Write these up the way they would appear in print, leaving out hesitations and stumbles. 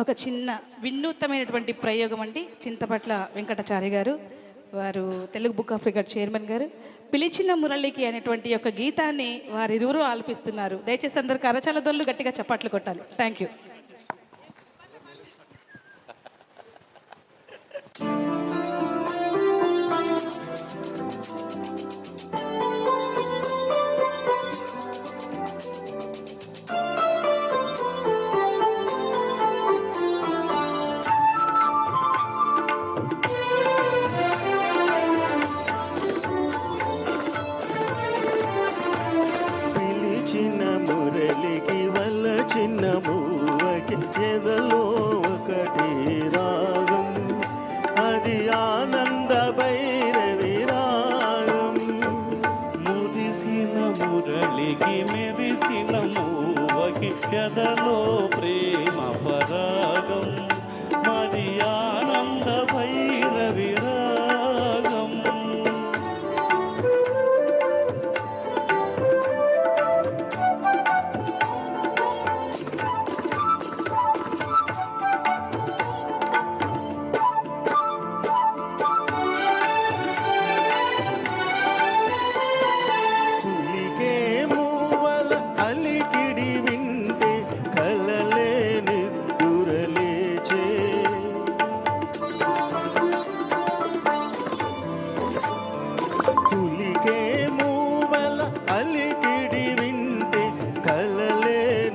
ఒక చిన్న వినూత్నమైనటువంటి ప్రయోగం అండి. చింతపట్ల వెంకటాచారి గారు, వారు Telugu book of record chairman గారు, పిలిచిన మురళికి అనేటువంటి యొక్క గీతాన్ని వారిరువురు ఆలపిస్తున్నారు. దయచేసి అందరు కరచాలదొల్లు గట్టిగా చప్పట్లు కొట్టాలి. Thank you. చిన్న మూవకి ఎదలో ఒకటి రాగం, అది ఆనంద భైరవి రాగం. మురిసిన మురళికి మెరిసిన మూవకి ఎదలో ప్రేమ పరాగం, మరి ఆనంద భైరవి రాగం. తులికే మూవల అలికిడి వింటే కలలే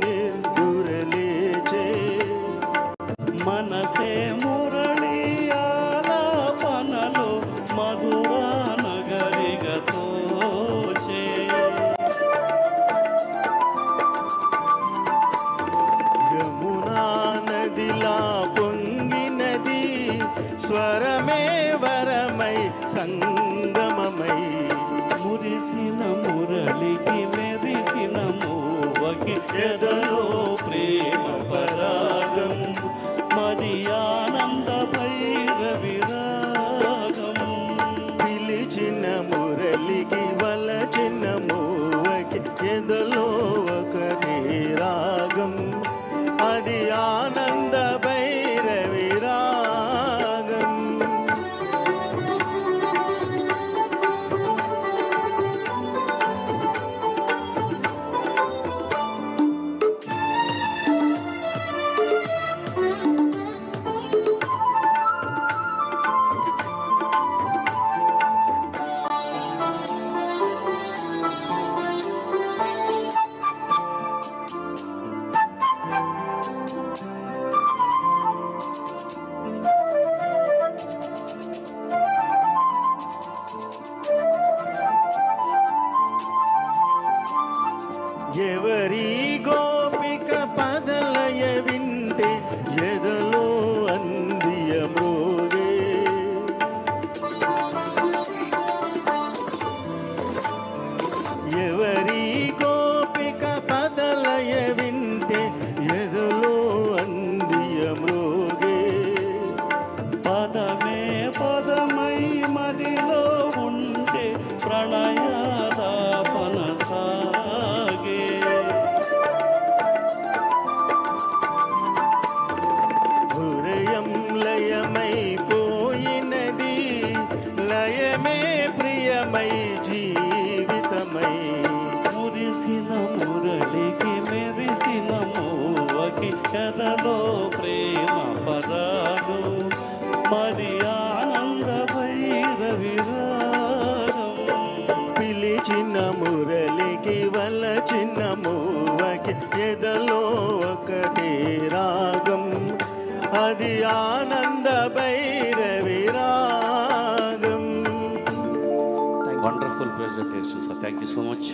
నిద్దురలేచే, మనసే మురళి ఆలాపనలో మధురా నగరిగా తోచే. యమునా నదిలా పొంగినది స్వరమే వరమై సంగమమై. మురిసిన మురళికి మెరిసిన మూవకి ఎదలో ప్రేమ పరాగం, మది ఆనంద భైరవి రాగం. పిలిచిన మురళికి వలచిన మూవకి ఎదలో ఒకటి రాగం, అది ఆనంద భైరవి రాగం. ఎవరి గోపిక పదలయ వింటే ఎదలో అందియ మోగే, ఎవరి గోపిక పదలయ వింటే ఎదలో అందియ మోగే. పదమే పదమై మదిలో ఉంటే ప్రణయాదాపన సాగే. హృదయం లయమైపోయినది, లయమే ప్రియమై జీవితమై. మురిసిన మురళికి మెరిసిన మూవకి ఎదలో ప్రేమ పరాగు, మది ఆనంద భైరవి రాగం. పిలిచిన మురళికి వలచిన మూవకి ఎదలో ఒకటి రాగం, అది ఆనంద భైరవి రాగం. Wonderful presentation, sir. Thank you so much.